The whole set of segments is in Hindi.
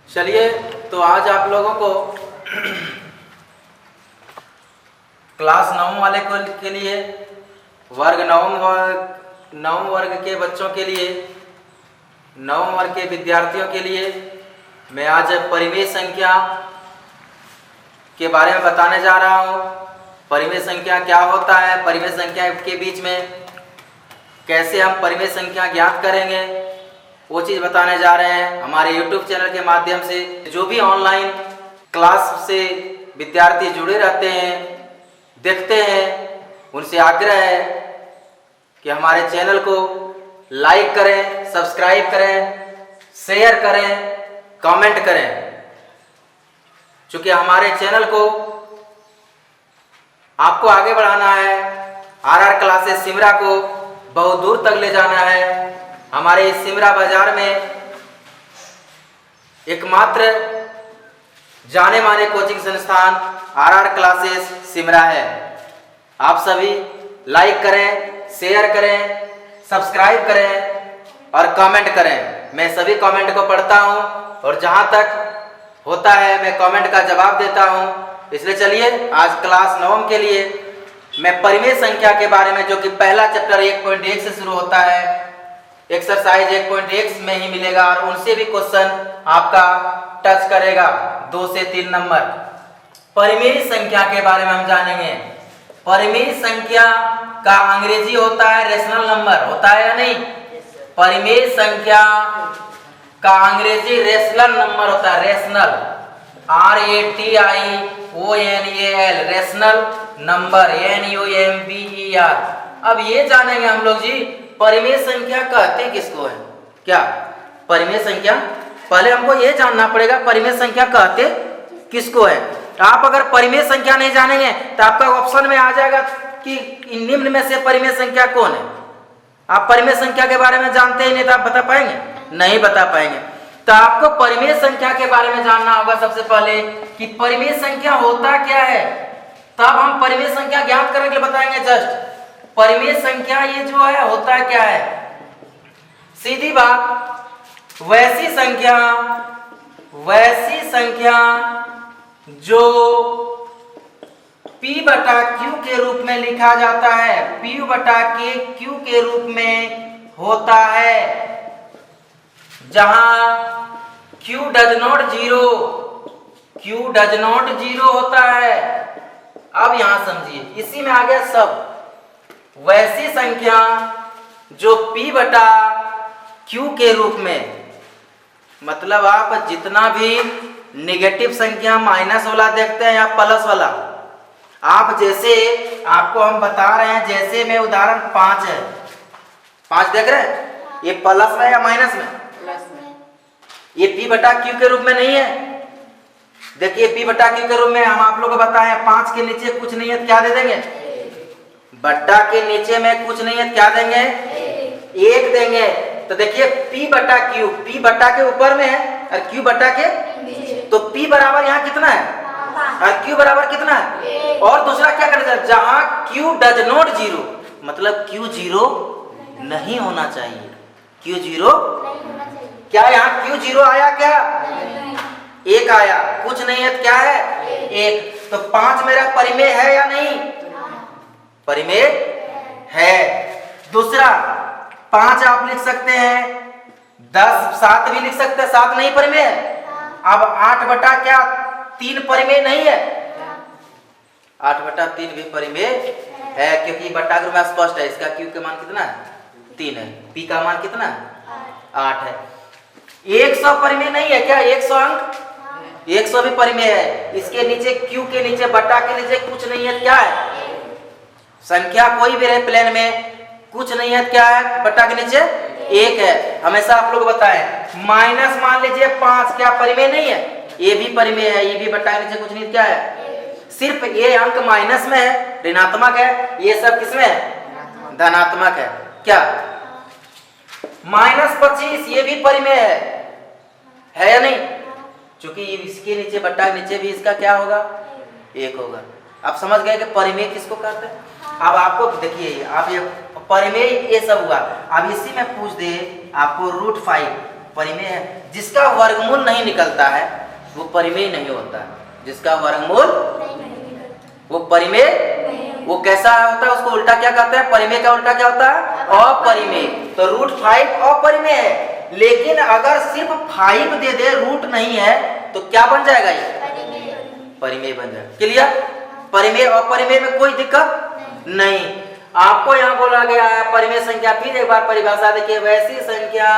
चलिए तो आज आप लोगों को क्लास 9 वाले के लिए वर्ग नवम वर्ग के बच्चों के लिए नवम वर्ग के विद्यार्थियों के लिए मैं आज परिमेय संख्या के बारे में बताने जा रहा हूँ। परिमेय संख्या क्या होता है, परिमेय संख्या के बीच में कैसे हम परिमेय संख्या ज्ञात करेंगे, वो चीज़ बताने जा रहे हैं। हमारे YouTube चैनल के माध्यम से जो भी ऑनलाइन क्लास से विद्यार्थी जुड़े रहते हैं, देखते हैं, उनसे आग्रह है कि हमारे चैनल को लाइक करें, सब्सक्राइब करें, शेयर करें, कमेंट करें। चूँकि हमारे चैनल को आपको आगे बढ़ाना है, RR क्लासेस सिमरा को बहुत दूर तक ले जाना है। हमारे इस सिमरा बाजार में एकमात्र जाने माने कोचिंग संस्थान RR क्लासेस सिमरा है। आप सभी लाइक करें, शेयर करें, सब्सक्राइब करें और कमेंट करें। मैं सभी कमेंट को पढ़ता हूं और जहां तक होता है मैं कमेंट का जवाब देता हूं। इसलिए चलिए आज क्लास 9 के लिए मैं परिमेय संख्या के बारे में, जो कि पहला चैप्टर 1.1 से शुरू होता है, एक्सरसाइज 1.1 में ही मिलेगा और उनसे भी क्वेश्चन आपका टच करेगा 2 से 3 नंबर। परिमेय संख्या के बारे में हम जानेंगे। परिमेय संख्या का अंग्रेजी होता है रेशनल नंबर, होता है या नहीं? परिमेय संख्या का अंग्रेजी रेशनल नंबर होता है, rational, RATIONAL, rational number, NUMBER। अब ये जानेंगे हम लोग जी परिमेय संख्या कहते किसको है। क्या परिमेय संख्या, पहले हमको ये जानना पड़ेगा परिमेय संख्या कहते किसको है। आप अगर परिमेय संख्या नहीं जानेंगे तो आपका ऑप्शन में आ जाएगा कि निम्न में से परिमेय संख्या कौन है। आप परिमेय संख्या के बारे में जानते ही नहीं तो आप बता पाएंगे? नहीं बता पाएंगे। तो आपको परिमेय संख्या के बारे में जानना होगा सबसे पहले कि परिमेय संख्या होता क्या है, तब हम परिमेय संख्या ज्ञात करने के लिए बताएंगे। जस्ट परिमेय संख्या ये जो है होता क्या है, सीधी बात, वैसी संख्या जो P बटा Q के रूप में लिखा जाता है, P बटा Q के रूप में होता है, जहां Q डज नॉट जीरो होता है। अब यहां समझिए, इसी में आ गया सब। वैसी संख्या जो P बटा Q के रूप में, मतलब आप जितना भी नेगेटिव संख्या माइनस वाला देखते हैं या प्लस वाला, आप जैसे आपको हम बता रहे हैं, जैसे में उदाहरण 5 है, 5 देख रहे हैं, ये प्लस में या माइनस में? ये P बटा Q के रूप में नहीं है। देखिए P बटा Q के रूप में हम आप लोग को बताए 5 के नीचे कुछ नहीं है, क्या दे देंगे? बट्टा के नीचे में कुछ नहीं है, क्या देंगे? 1 देंगे। तो देखिए P बटा के ऊपर में है और Q बटा के, तो P बराबर यहाँ कितना है और Q बराबर कितना है? और दूसरा क्या करना चाहिए, जहां Q डज नॉट जीरो, मतलब Q जीरो नहीं होना चाहिए। Q जीरो, क्या यहाँ Q जीरो आया? क्या 1 आया? कुछ नहीं है, क्या है? 1। तो 5 मेरा परिमेय है या नहीं? परिमेय है। दूसरा 5 आप लिख सकते हैं, 10, 7 भी लिख सकते हैं, 7 नहीं परिमेय है। अब 8 बटा क्या 3 परिमेय नहीं है? 8 बटा 3 भी परिमेय है, क्योंकि बट्टा ग्रुप में स्पष्ट है। इसका Q का मान कितना है? 3 है। P का मान कितना है? 8 है। 100 परिमेय नहीं है क्या? 100 अंक, 100 भी परिमेय है। इसके नीचे Q के नीचे बट्टा के नीचे कुछ नहीं है, क्या है? संख्या कोई भी रहे प्लेन में, कुछ नहीं है, क्या है? बट्टा के नीचे 1 है। हमेशा आप लोग बताएं, माइनस मान लीजिए 5, क्या परिमेय नहीं है? ये भी परिमेय है, ये भी बट्टा के नीचे कुछ नहीं, क्या है? सिर्फ ये अंक माइनस में है, ऋणात्मक है, ये सब किसमें है? धनात्मक है। क्या -25 ये भी परिमेय है या नहीं? क्योंकि इसके नीचे बट्टा के नीचे भी इसका क्या होगा? 1 होगा। आप समझ गए कि परिमेय किसको कहते हैं। अब आपको देखिए, आप ये परिमेय ये सब हुआ। अब इसी में पूछ दे आपको √5, परिमेय है। जिसका वर्गमूल नहीं निकलता है वो परिमेय नहीं होता है। जिसका वर्गमूल वो परिमेय, वो कैसा होता है, उसको उल्टा क्या कहते हैं, परिमेय का उल्टा क्या होता है, अपरिमेय। तो √5 अपरिमेय है, लेकिन अगर सिर्फ 5 दे दे, रूट नहीं है, तो क्या बन जाएगा, ये परिमेय बन जाएगा। क्लियर? परिमेय अपरिमेय में कोई दिक्कत नहीं। आपको यहाँ बोला गया है परिमेय संख्या, फिर एक बार परिभाषा देखिए, वैसी संख्या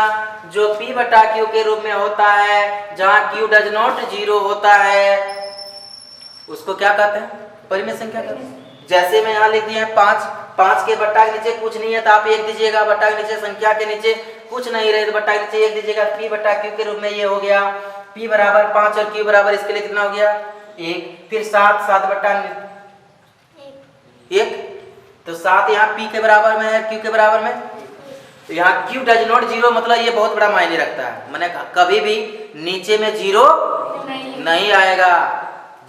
जो P/Q के रूप में होता है, जहाँ Q डज नॉट 0 होता है, उसको क्या कहते हैं, परिमेय संख्या कहते हैं। जैसे मैं यहाँ लिख दिया है 5 के बट्टा के नीचे कुछ नहीं है तो आप 1 दीजिएगा, बट्टा के नीचे संख्या के नीचे कुछ नहीं रहे तो बट्टा के नीचे 1 दीजिएगा। P/Q के रूप में ये हो गया, P बराबर 5 और Q बराबर इसके लिए कितना हो गया, 1। फिर 7 बट्टा 1, तो 7 यहाँ P के बराबर में है, Q के बराबर में। तो यहाँ Q डज नॉट 0 मतलब ये बहुत बड़ा मायने रखता है, मैंने कभी भी नीचे में 0 नहीं आएगा।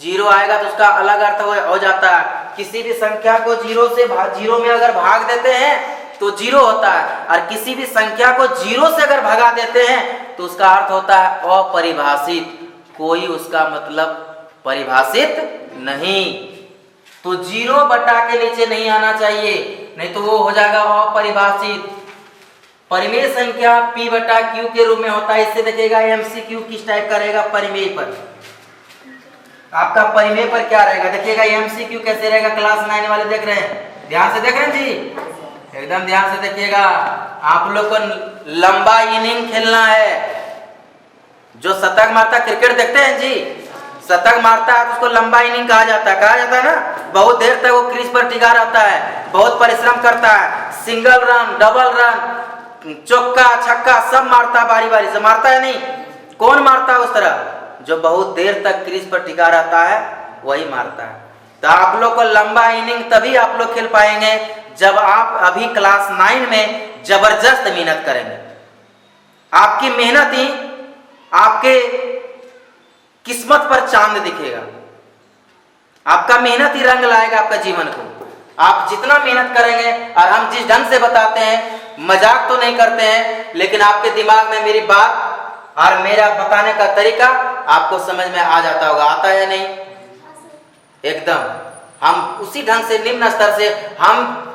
0 आएगा तो उसका अलग अर्थ हो जाता है। किसी भी संख्या को 0 में अगर भाग देते हैं तो 0 होता है, और किसी भी संख्या को 0 से अगर भगा देते हैं तो उसका अर्थ होता है अपरिभाषित, कोई उसका मतलब परिभाषित नहीं। तो 0 बटा के नीचे नहीं आना चाहिए, नहीं तो वो हो जाएगा अपरिभाषित। परिमेय संख्या P/Q के रूप में होता है। इससे देखिएगा MCQ किस टाइप का रहेगा, परिमेय पर। आपका परिमेय पर क्या रहेगा, देखिएगा MCQ कैसे रहेगा, क्लास 9 वाले देख रहे हैं, ध्यान से देख रहे हैं जी, एकदम ध्यान से देखिएगा। आप लोग को लंबा इनिंग खेलना है। जो शतक मारता, क्रिकेट देखते हैं जी, शतक मारता है तो उसको लंबा इनिंग कहा जाता है ना। बहुत देर तक वो क्रीज पर टिका रहता है, बहुत परिश्रम करता है, सिंगल रन, डबल रन, चौका छक्का सब मारता, बारी बारी से मारता है। नहीं, कौन मारता है उस तरह, जो बहुत देर तक क्रीज पर टिका रहता है वही मारता है। तो आप लोग को लंबा इनिंग तभी आप लोग खेल पाएंगे जब आप अभी क्लास 9 में जबरदस्त मेहनत करेंगे। आपकी मेहनत ही आपके किस्मत पर चांद दिखेगा, आपका मेहनत ही रंग लाएगा आपका जीवन को। आप जितना मेहनत करेंगे, और हम जिस ढंग से बताते हैं, मजाक तो नहीं करते हैं, लेकिन आपके दिमाग में मेरी बात और मेरा बताने का तरीका आपको समझ में आ जाता होगा। आता है या नहीं, एकदम। हम उसी ढंग से, निम्न स्तर से, हम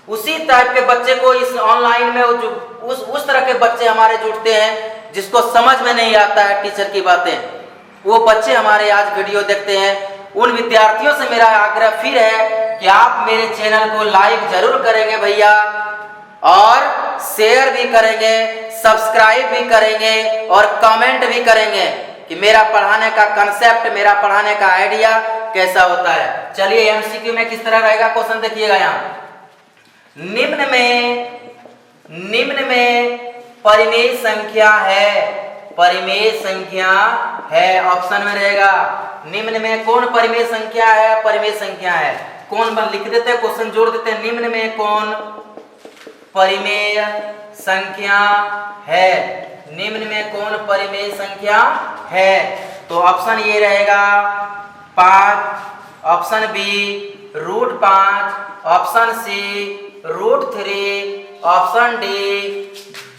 उसी टाइप के बच्चे को इस ऑनलाइन में जो उस तरह के बच्चे हमारे जुड़ते हैं जिसको समझ में नहीं आता है टीचर की बातें, वो बच्चे हमारे आज वीडियो देखते हैं। उन विद्यार्थियों से मेरा आग्रह फिर है कि आप मेरे चैनल को लाइक जरूर करेंगे भैया, और शेयर भी करेंगे, सब्सक्राइब भी करेंगे, और कमेंट भी करेंगे कि मेरा पढ़ाने का कंसेप्ट, मेरा पढ़ाने का आइडिया कैसा होता है। चलिए MCQ में किस तरह रहेगा क्वेश्चन देखिएगा। यहाँ निम्न में परिमेय संख्या है, परिमेय संख्या है, ऑप्शन में रहेगा। निम्न में कौन परिमेय संख्या है, परिमेय संख्या है, कौन लिख देते हैं, क्वेश्चन जोड़ देते हैं, निम्न में कौन परिमेय संख्या है, निम्न में कौन परिमेय संख्या है। तो ऑप्शन ये रहेगा 5, option B √5, option C √3, option D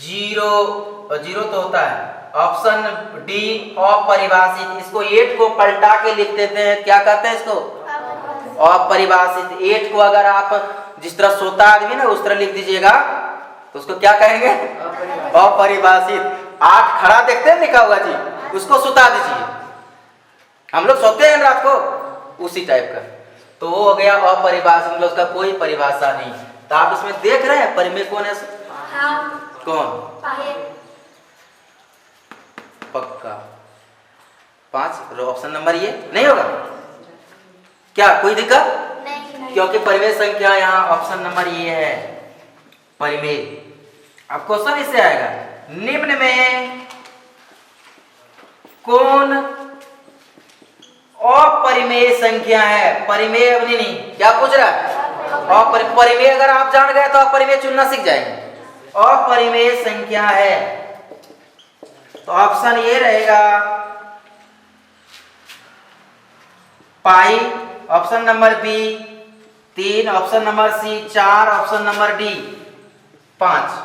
0 तो होता है, ऑप्शन डी अपरिभाषित। इसको 8 को पलटा के लिख देते हैं, क्या कहते हैं इसको, अपरिभाषित। 8 को अगर आप जिस तरह सोता आदमी ना उस तरह लिख दीजिएगा तो उसको क्या कहेंगे, अपरिभाषित। 8 खड़ा देखते हैं लिखा हुआ जी, उसको सुता दीजिए। हम लोग सोते हैं रात को, उसी टाइप का। तो वो हो गया अपरिभाषित, मतलब उसका कोई परिभाषा नहीं। तो आप इसमें देख रहे हैं परिमेय कौन है, कौन, पक्का 5 ऑप्शन नंबर ये नहीं होगा क्या, कोई दिक्कत नहीं, क्योंकि परिमेय संख्या यहाँ ऑप्शन नंबर ये है, परिमेय। अब क्वेश्चन इससे आएगा, निम्न में कौन अपरिमेय संख्या है, परिमेय अवधि नहीं, क्या पूछ रहा है, परिमेय अगर आप जान गए तो अपरिमेय चुनना सीख जाएंगे। अपरिमेय संख्या है तो ऑप्शन ये रहेगा pi, option number B 3, option number C 4, option number D 5।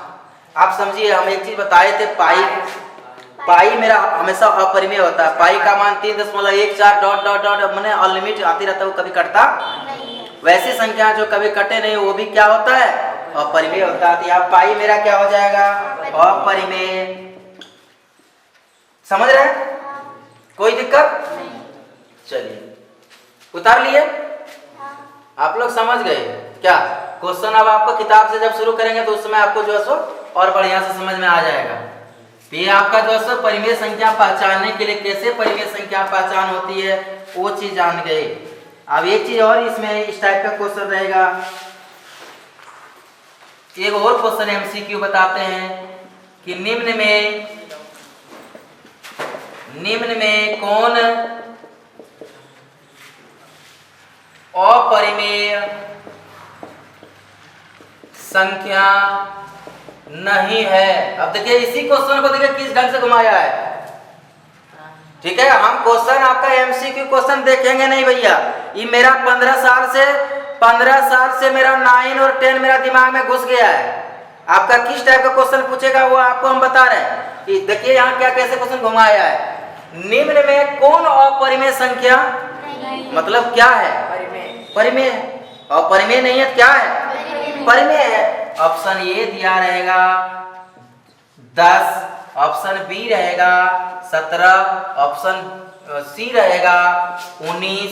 आप समझिए, हम एक चीज बताए थे, पाई पाई मेरा हमेशा अपरिमेय होता है। पाई का मान 3.14 डॉट डॉट डॉट मैंने अनलिमिटेड आती रहता है, वो कभी कटता। वैसी संख्या जो कभी कटे नहीं वो भी क्या होता है, अपरिमेय होता है। तो यहाँ पाई मेरा क्या हो जाएगा, अपरिमेय। समझ रहे हैं, कोई दिक्कत? चलिए उतार लिए, आप लोग समझ गए क्या? क्वेश्चन अब आपको किताब से जब शुरू करेंगे तो उस समय आपको जो है सो और बढ़िया से समझ में आ जाएगा। ये आपका जो है परिमेय संख्या पहचानने के लिए कैसे परिमेय संख्या पहचान होती है वो चीज जान गए। अब एक चीज और इसमें इस टाइप का क्वेश्चन रहेगा, एक और क्वेश्चन एमसीक्यू बताते हैं कि निम्न में कौन अपरिमेय संख्या नहीं है। अब देखिए इसी क्वेश्चन को देखिए किस ढंग से घुमाया है। ठीक है, हम क्वेश्चन आपका एमसीक्यू क्वेश्चन देखेंगे नहीं भैया। ये मेरा 15 साल से मेरा 9 और 10 मेरा दिमाग में घुस गया है। आपका किस टाइप का क्वेश्चन पूछेगा वो आपको हम बता रहे हैं। देखिए यहाँ क्या कैसे क्वेश्चन घुमाया है। निम्न में कौन अपरिमेय संख्या मतलब क्या है, परिमेय है। अपरिमेय नहीं है, क्या है, परिमेय है। ऑप्शन ए दिया रहेगा 10, ऑप्शन बी रहेगा 17, ऑप्शन सी रहेगा 19,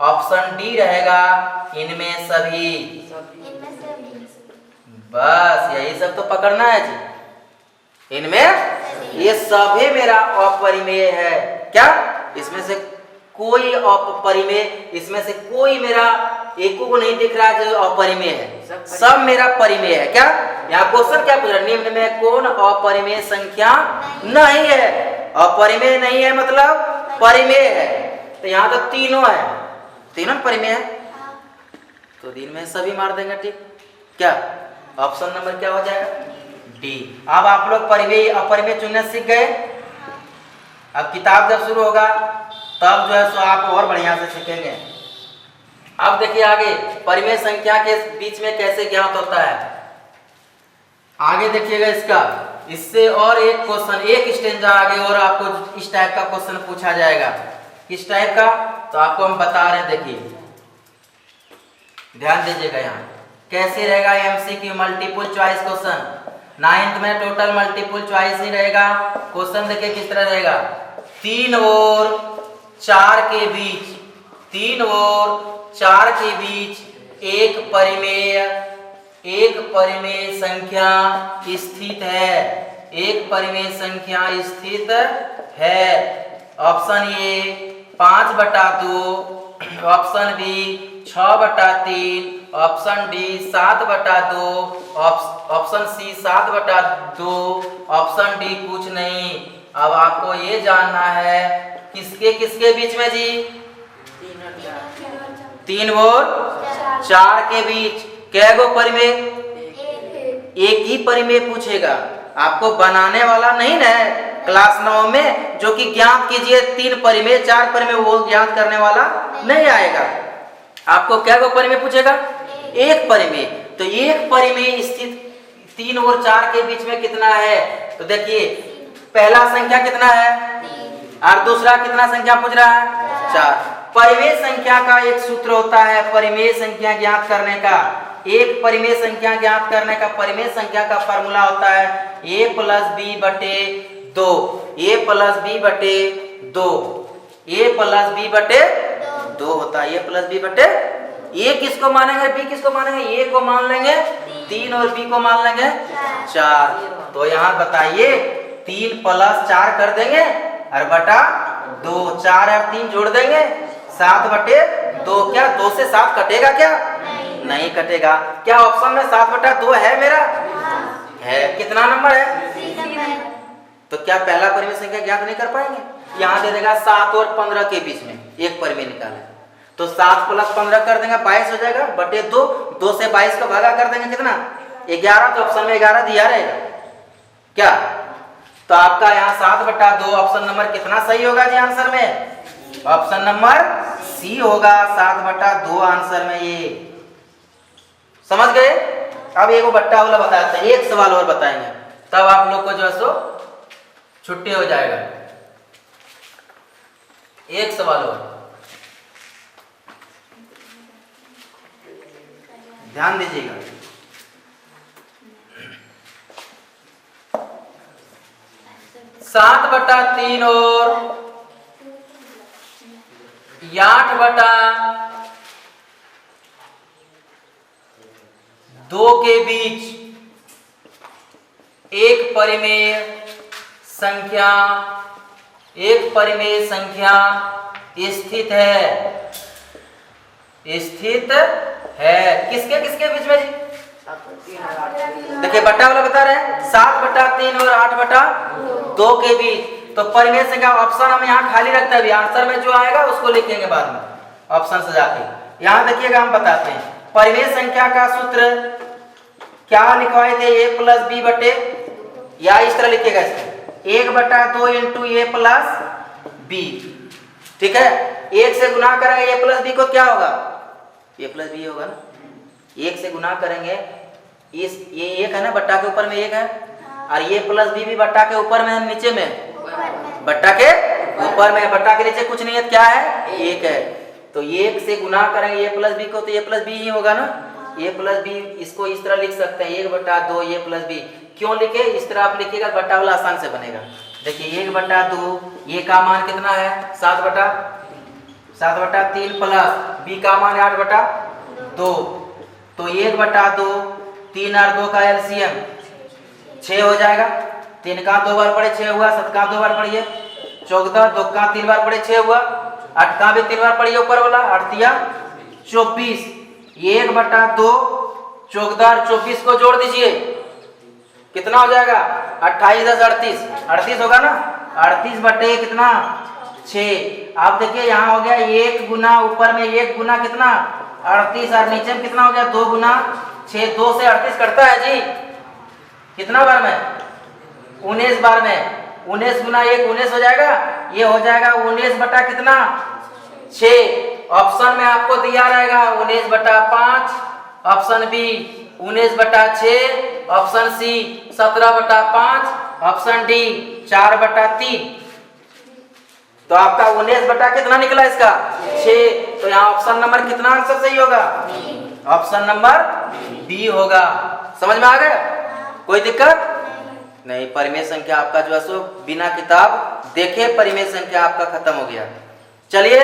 ऑप्शन डी रहेगा इनमें सभी। बस यही सब तो पकड़ना है जी। इनमें ये सभी मेरा अपरिमेय है। क्या इसमें से कोई अपरिमेय, इसमें से कोई मेरा एक को नहीं दिख रहा जो अपरिमेय है, सब मेरा परिमेय है। क्या यहाँ क्वेश्चन क्या पूछ रहा है, निम्न में कौन अपरिमेय संख्या नहीं है। अपरिमेय नहीं है मतलब परिमेय है। तो यहाँ तो तीनों है, तीनों परिमेय है, तो दिन में सभी मार देंगे। ठीक, क्या ऑप्शन नंबर क्या हो जाएगा, डी। अब आप लोग परिमेय अपरिमेय चुनने सीख गए। अब किताब जब शुरू होगा तब जो है सो आप और बढ़िया से सीखेंगे। अब देखिए आगे परिमेय संख्या के बीच में कैसे ज्ञात होता है, आगे देखिएगा इसका। इससे और एक क्वेश्चन, एक स्टेंजा आगे और आपको इस टाइप का क्वेश्चन पूछा जाएगा। किस टाइप का, तो आपको हम बता रहे हैं। देखिए ध्यान दीजिएगा, यहाँ कैसे रहेगा MCQ multiple choice question. 9th में टोटल मल्टीपल चॉइस ही रहेगा। क्वेश्चन देखिए किस तरह रहेगा, 3 और 4 के बीच, 3 और 4 के बीच एक परिमेय संख्या स्थित है, एक परिमेय संख्या स्थित है। Option A 5/2, option B 6/3, option D 7/2, option C 7/2, option D कुछ नहीं। अब आपको ये जानना है किसके किसके बीच में जी, 3 और 4 के बीच कैगो परिमेय, एक ही परिमेय पूछेगा। आपको बनाने वाला नहीं ना क्लास 9 में जो कि ज्ञात कीजिए 3 परिमेय 4 परिमेय, वो ज्ञात करने वाला नहीं आएगा। आपको कैगो परिमेय पूछेगा, एक परिमेय। तो एक परिमेय स्थित 3 और 4 के बीच में कितना है, तो देखिए पहला संख्या कितना है और दूसरा कितना संख्या पूछ रहा है, 4। परिमेय संख्या का एक सूत्र होता है परिमेय संख्या ज्ञात करने का। एक परिमेय संख्या ज्ञात करने का परिमेय संख्या का फॉर्मूला होता है a + b/2, a + b/2, a + b/2 होता है, a + b/2। a किसको मानेंगे, b किसको मानेंगे, a को मान लेंगे 3 और b को मान लेंगे 4। तो यहाँ बताइए 3 + 4 कर देंगे और बटा 2, 4 और 3 जोड़ देंगे 7/2। क्या 2 से 7 कटेगा क्या, नहीं कटेगा। क्या ऑप्शन में 7/2 है मेरा, है। कितना नंबर है, तो क्या पहला परिमेय संख्या ज्ञात नहीं कर पाएंगे। यहाँ दे देगा 7 और 15 के बीच में एक परिमेय निकाले, तो 7 + 15 कर देंगे 22 हो जाएगा, बटे 2, 2 से 22 का भागा कर देंगे कितना, 11। तो ऑप्शन में 11 दिया रहेगा क्या, तो आपका यहाँ 7/2 ऑप्शन नंबर कितना सही होगा जी आंसर में, ऑप्शन नंबर सी होगा 7/2 आंसर में। ये समझ गए। अब एक बट्टा वाला बताते हैं, एक सवाल और बताएंगे तब आप लोग को जो है सो छुट्टी हो जाएगा। एक सवाल और ध्यान दीजिएगा। सात बटा तीन और 8/2 के बीच एक परिमेय संख्या स्थित है। किसके किसके बीच में जी? देखिए बट्टा वाला बता रहे हैं 7/3 और 8/2 के बीच। तो परिमेय संख्या ऑप्शन हम यहाँ खाली रखते हैं, आंसर में जो आएगा उसको लिखेंगे बाद में ऑप्शन सजा के। यहाँ देखिएगा हम बताते हैं परिमेय संख्या का सूत्र क्या लिखवाए थे, a प्लस बी बटे, या इस तरह लिखिएगा इसको 1/2 इंटू ए प्लस बी। ठीक है, एक से गुना करेंगे a प्लस बी को क्या होगा, a प्लस बी होगा ना। एक से गुना करेंगे इस ये एक है ना, बट्टा के ऊपर में एक है, और ये प्लस बी भी बट्टा के ऊपर में है, नीचे में बट्टा के ऊपर में, बट्टा के नीचे कुछ नहीं है, क्या है, एक है। तो एक से गुना करेंगे ए प्लस बी को तो ए प्लस बी ही होगा ना। ए प्लस बी इसको इस तरह लिख सकते हैं 1/2 ए प्लस बी। क्यों लिखे, इस तरह आप लिखिएगा बट्टा वाला आसान से बनेगा। देखिए 1/2 ये का मान कितना है 7/3 प्लस बी का मान 8/2। तो 1/2 3 और 2 का एलसीएम 6 हो जाएगा। 3 का 2 बार पड़े 6 हुआ, 7 का 2 बार पढ़िए 14, 2 का 3 बार पड़े 6 हुआ, 8 का भी 3 बार पढ़िए ऊपर वाला 8 तिया 24। 1/2 14 और 24 को जोड़ दीजिए कितना हो जाएगा 28 10 38 होगा ना। 38 बटे कितना 6। आप देखिए यहाँ हो गया 1 गुना ऊपर में 1 गुना कितना 38 और नीचे में कितना हो गया 2 गुना 6। 2 से 38 कटता है जी, कितना बार में 19 बार में। 19 गुना 1 19 हो जाएगा, ये हो जाएगा 19 बटा कितना 6। ऑप्शन में आपको दिया रहेगा 19/5, option B 19/6, option C 17/5, option D 4/3। तो आपका 19 बटा कितना निकला इसका 6। तो यहाँ ऑप्शन नंबर कितना आंसर सही होगा, ऑप्शन नंबर बी होगा। समझ में आ गया, कोई दिक्कत नहीं। परिमेय संख्या आपका जो है सो बिना किताब देखे परिमेय संख्या आपका खत्म हो गया। चलिए